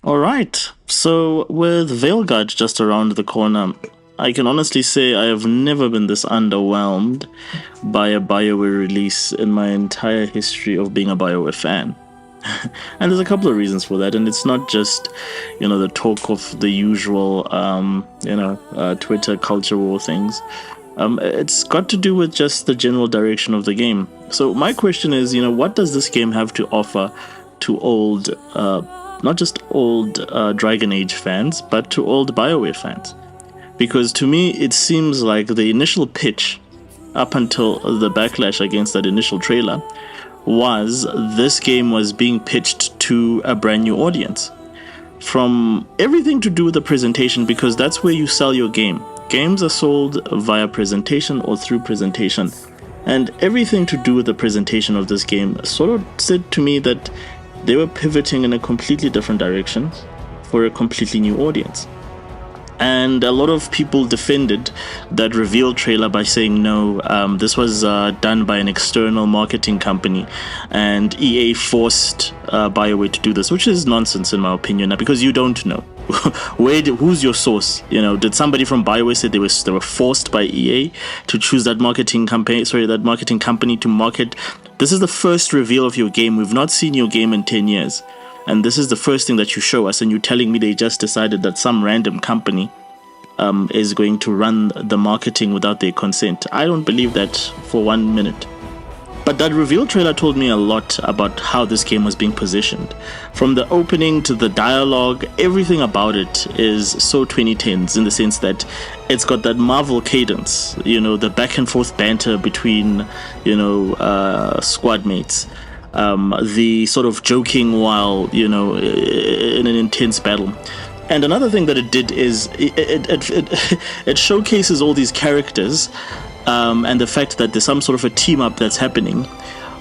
All right. So, with Veilguard just around the corner, I can honestly say I have never been this underwhelmed by a Bioware release in my entire history of being a Bioware fan. And there's a couple of reasons for that, and it's not just, the talk of the usual, Twitter culture war things. It's got to do with just the general direction of the game. So my question is, what does this game have to offer to not just old Dragon Age fans, but to old BioWare fans? Because to me, it seems like the initial pitch, up until the backlash against that initial trailer, was this game was being pitched to a brand new audience. From everything to do with the presentation, because that's where you sell your game. Games are sold via presentation or through presentation. And everything to do with the presentation of this game sort of said to me that they were pivoting in a completely different direction for a completely new audience. And a lot of people defended that reveal trailer by saying no, this was done by an external marketing company, and EA forced BioWare to do this, which is nonsense in my opinion, because you don't know. Who's your source? Did somebody from BioWare say they were forced by EA to choose that marketing company to market? This is the first reveal of your game. We've not seen your game in 10 years. And this is the first thing that you show us, and you're telling me they just decided that some random company is going to run the marketing without their consent. I don't believe that for 1 minute. But that reveal trailer told me a lot about how this game was being positioned. From the opening to the dialogue, everything about it is so 2010s in the sense that it's got that Marvel cadence, the back and forth banter between, squad mates. The sort of joking while, in an intense battle. And another thing that it did is it showcases all these characters and the fact that there's some sort of a team up that's happening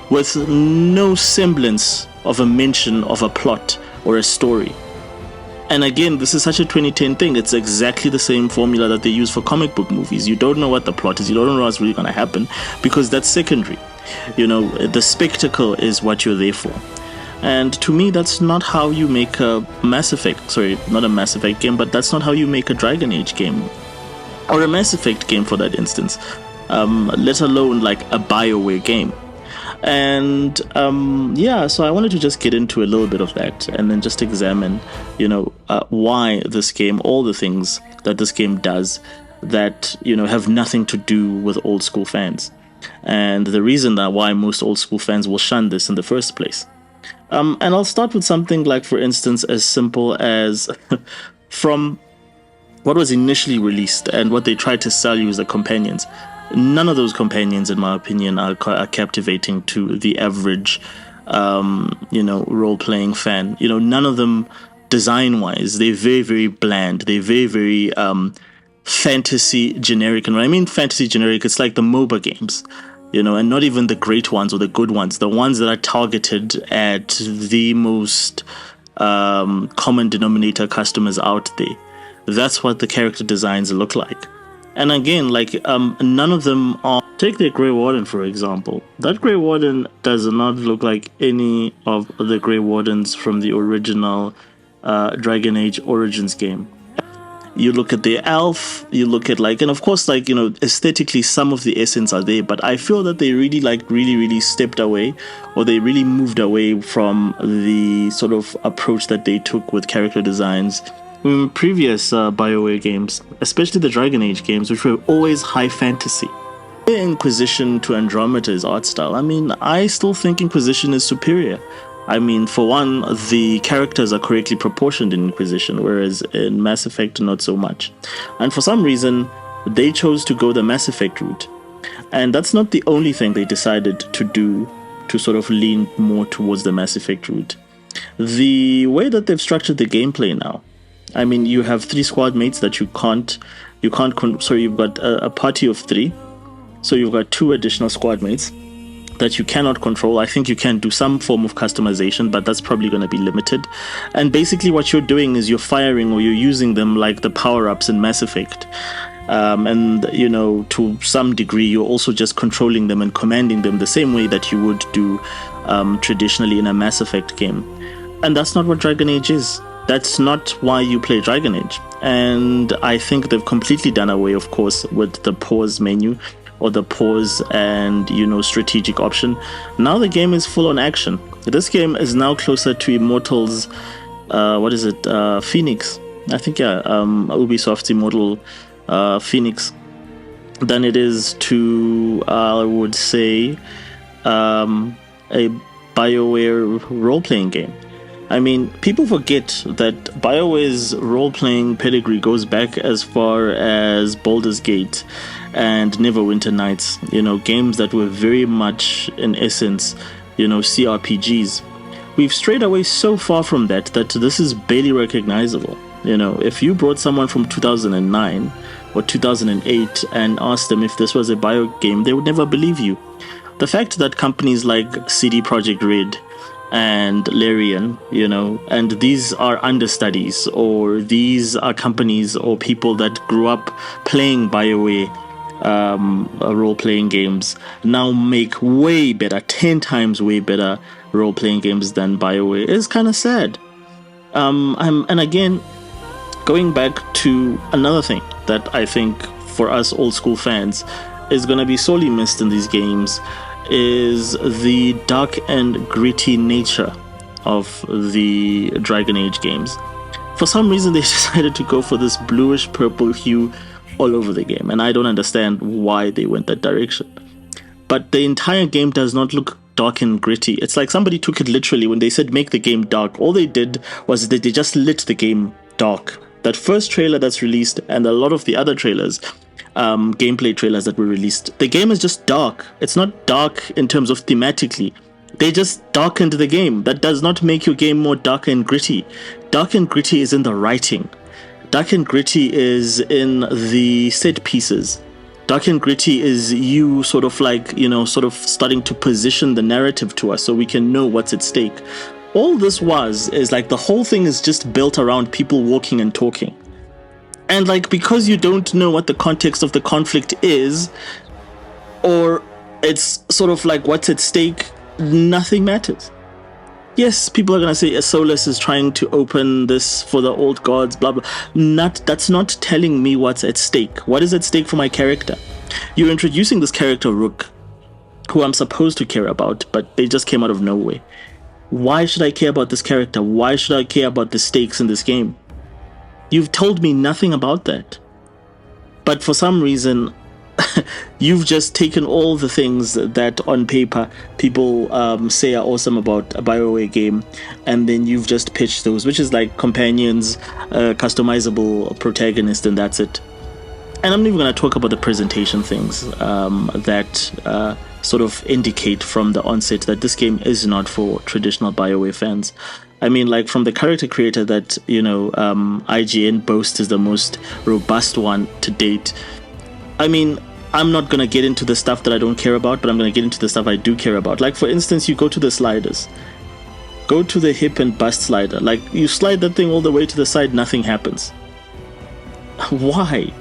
with no semblance of a mention of a plot or a story. And again, this is such a 2010 thing. It's exactly the same formula that they use for comic book movies. You don't know what the plot is. You don't know what's really going to happen because that's secondary. The spectacle is what you're there for. And to me, that's not how you make a Mass Effect, sorry, not a Mass Effect game, but that's not how you make a Dragon Age game. Or a Mass Effect game for that instance. Let alone like a BioWare game. And so I wanted to just get into a little bit of that and then just examine, why this game, all the things that this game does that, have nothing to do with old school fans. And the reason that why most old school fans will shun this in the first place. And I'll start with something like, for instance, as simple as from what was initially released and what they tried to sell you as the companions. None of those companions, in my opinion, are captivating to the average, role-playing fan. None of them, design-wise, they're very, very bland. They're very, very fantasy generic. And when I mean fantasy generic, it's like the MOBA games, and not even the great ones or the good ones. The ones that are targeted at the most common denominator customers out there. That's what the character designs look like. And again, none of them are... Take the Grey Warden, for example. That Grey Warden does not look like any of the Grey Wardens from the original Dragon Age Origins game. You look at the elf, you look at and of course, aesthetically, some of the essence are there, but I feel that they really, really stepped away, or they really moved away from the sort of approach that they took with character designs in previous BioWare games, especially the Dragon Age games, which were always high fantasy. Inquisition to Andromeda's art style, I still think Inquisition is superior. For one, the characters are correctly proportioned in Inquisition, whereas in Mass Effect, not so much. And for some reason, they chose to go the Mass Effect route. And that's not the only thing they decided to do to sort of lean more towards the Mass Effect route. The way that they've structured the gameplay now, you have 3 squad mates that you've got a party of 3. So you've got 2 additional squad mates that you cannot control. I think you can do some form of customization, but that's probably going to be limited. And basically what you're doing is you're firing or you're using them like the power-ups in Mass Effect. To some degree, you're also just controlling them and commanding them the same way that you would do traditionally in a Mass Effect game. And that's not what Dragon Age is. That's not why you play Dragon Age. And I think they've completely done away, of course, with the pause menu or the pause and, strategic option. Now the game is full on action. This game is now closer to Immortals, Phoenix. I think, Ubisoft's Immortal Phoenix than it is to, I would say, a Bioware role-playing game. I mean, people forget that Bioware's role-playing pedigree goes back as far as Baldur's Gate and Neverwinter Nights, games that were very much, in essence, CRPGs. We've strayed away so far from that this is barely recognizable. If you brought someone from 2009 or 2008 and asked them if this was a Bio game, they would never believe you. The fact that companies like CD Projekt Red and Larian, and these are understudies, or these are companies or people that grew up playing BioWare role-playing games, now make way better, 10 times way better role-playing games than BioWare is kind of sad. And again, going back to another thing that I think for us old school fans is going to be sorely missed in these games is the dark and gritty nature of the Dragon Age games. For some reason, they decided to go for this bluish purple hue all over the game, and I don't understand why they went that direction. But the entire game does not look dark and gritty. It's like somebody took it literally when they said make the game dark. All they did was that they just lit the game dark. That first trailer that's released and a lot of the other trailers, gameplay trailers that were released, the game is just dark. It's not dark in terms of thematically. They just darkened the game. That does not make your game more dark and gritty. Dark and gritty is in the writing. Dark and gritty is in the set pieces. Dark and gritty is you sort of starting to position the narrative to us so we can know what's at stake. All this is like the whole thing is just built around people walking and talking. And because you don't know what the context of the conflict is, or it's sort of like what's at stake, nothing matters. Yes, people are going to say Solus is trying to open this for the old gods, blah, blah. That's not telling me what's at stake. What is at stake for my character? You're introducing this character, Rook, who I'm supposed to care about, but they just came out of nowhere. Why should I care about this character? Why should I care about the stakes in this game? You've told me nothing about that. But for some reason, you've just taken all the things that on paper people say are awesome about a BioWare game, and then you've just pitched those, which is like companions, customizable protagonist, and that's it. And I'm not even going to talk about the presentation things that sort of indicate from the onset that this game is not for traditional BioWare fans. I mean, from the character creator that, IGN boasts is the most robust one to date. I mean, I'm not going to get into the stuff that I don't care about, but I'm going to get into the stuff I do care about. For instance, you go to the sliders. Go to the hip and bust slider. You slide that thing all the way to the side, nothing happens. Why?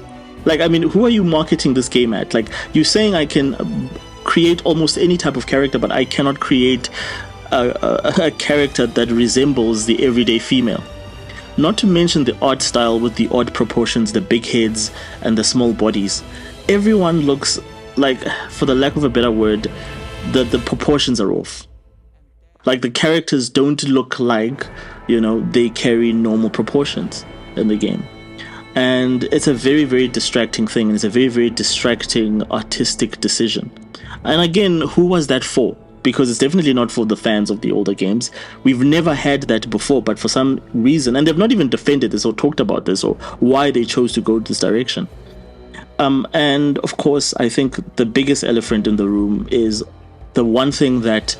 Who are you marketing this game at? You're saying I can create almost any type of character, but I cannot create a character that resembles the everyday female. Not to mention the art style with the odd proportions, the big heads and the small bodies. Everyone looks like, for the lack of a better word, the proportions are off. The characters don't look like, they carry normal proportions in the game. And it's a very, very distracting thing. And it's a very, very distracting artistic decision. And again, who was that for? Because it's definitely not for the fans of the older games. We've never had that before, but for some reason, and they've not even defended this or talked about this or why they chose to go this direction. And of course, I think the biggest elephant in the room is the one thing that,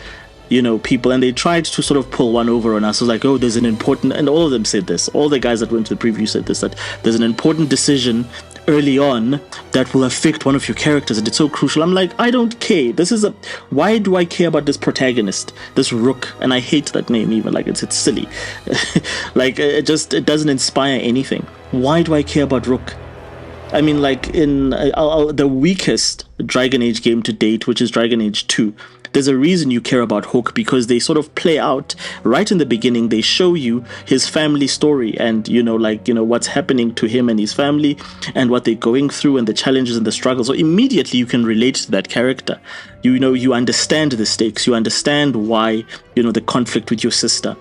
people, and they tried to sort of pull one over on us. It was there's an important, and all of them said this, all the guys that went to the preview said this, that there's an important decision early on that will affect one of your characters, and it's so crucial. I'm I don't care. Why do I care about this protagonist, this Rook? And I hate that name even, it's silly. It doesn't inspire anything. Why do I care about Rook? I mean, like in the weakest Dragon Age game to date, which is Dragon Age 2, there's a reason you care about Hook, because they sort of play out right in the beginning. They show you his family story and, what's happening to him and his family and what they're going through and the challenges and the struggles. So immediately you can relate to that character. You understand the stakes. You understand why, the conflict with your sister.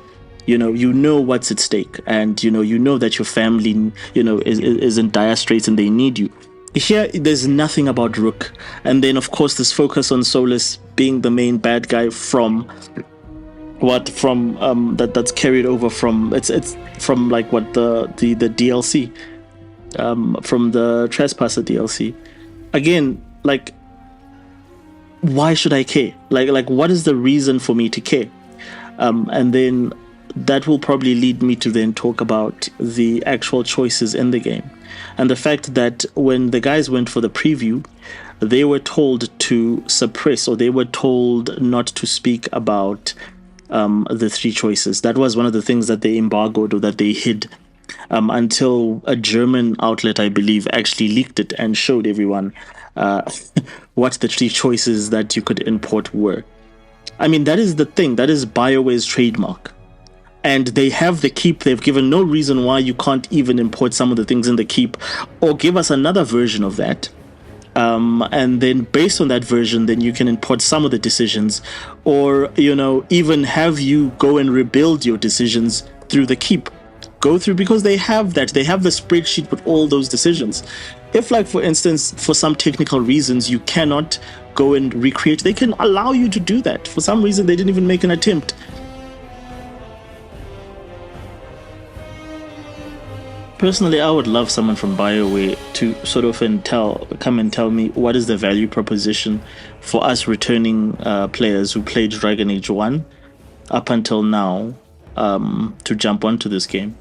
You know what's at stake, and you know that your family is in dire straits and they need you. Here there's nothing about Rook, and then of course this focus on Solus being the main bad guy from that's carried over from it's from like what the DLC, from the Trespasser DLC. Again, like, why should I care? Like what is the reason for me to care? And then that will probably lead me to then talk about the actual choices in the game. And the fact that when the guys went for the preview, they were told to suppress, or they were told not to speak about the three choices. That was one of the things that they embargoed, or that they hid, until a German outlet, I believe, actually leaked it and showed everyone what the three choices that you could import were. I mean, that is the thing. That is BioWare's trademark. And they have the keep. They've given no reason why you can't even import some of the things in the keep, or give us another version of that. And then based on that version, then you can import some of the decisions, or, even have you go and rebuild your decisions through the keep. Go through, because they have that. They have the spreadsheet with all those decisions. If, like, for instance, for some technical reasons, you cannot go and recreate, they can allow you to do that. For some reason, they didn't even make an attempt. Personally, I would love someone from BioWare to sort of come and tell me what is the value proposition for us returning players who played Dragon Age 1 up until now, to jump onto this game.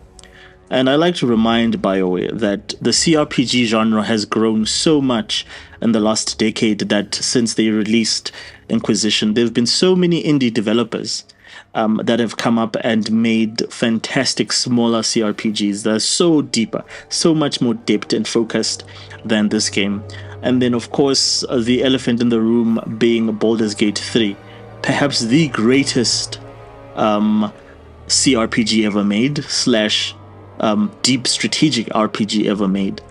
And I like to remind BioWare that the CRPG genre has grown so much in the last decade that since they released Inquisition, there have been so many indie developers that have come up and made fantastic smaller CRPGs that are so deeper, so much more depth and focused than this game. And then, of course, the elephant in the room being Baldur's Gate 3, perhaps the greatest CRPG ever made, / deep strategic RPG ever made.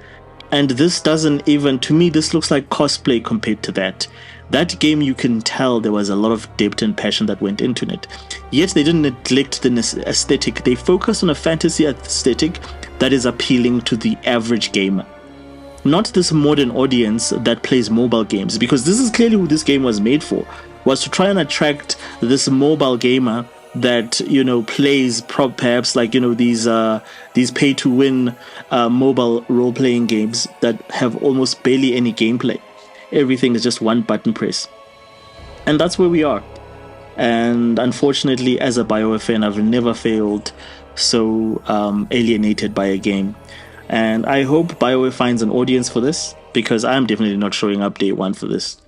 And this doesn't even, to me, this looks like cosplay compared to that. That game, you can tell there was a lot of depth and passion that went into it. Yet they didn't neglect the aesthetic. They focused on a fantasy aesthetic that is appealing to the average gamer. Not this modern audience that plays mobile games, because this is clearly who this game was made for, was to try and attract this mobile gamer that, plays perhaps like, these pay-to-win mobile role-playing games that have almost barely any gameplay. Everything is just one button press. And that's where we are. And unfortunately, as a BioWare fan, I've never failed so alienated by a game. And I hope BioWare finds an audience for this, because I'm definitely not showing up day one for this.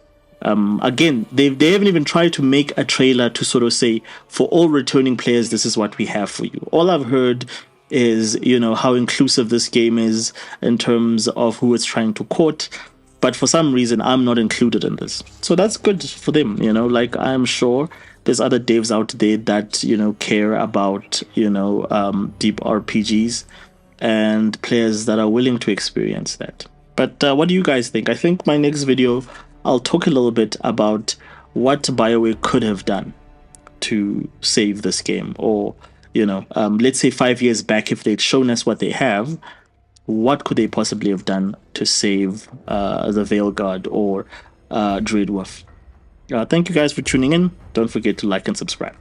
Again, they haven't even tried to make a trailer to sort of say, for all returning players, this is what we have for you. All I've heard is, how inclusive this game is in terms of who it's trying to court. But for some reason, I'm not included in this. So that's good for them, like, I'm sure there's other devs out there that, care about, deep RPGs and players that are willing to experience that. But what do you guys think? I think my next video, I'll talk a little bit about what BioWare could have done to save this game. Or, let's say 5 years back, if they'd shown us what they have, what could they possibly have done to save the Veilguard or Dreadwolf? Thank you guys for tuning in. Don't forget to like and subscribe.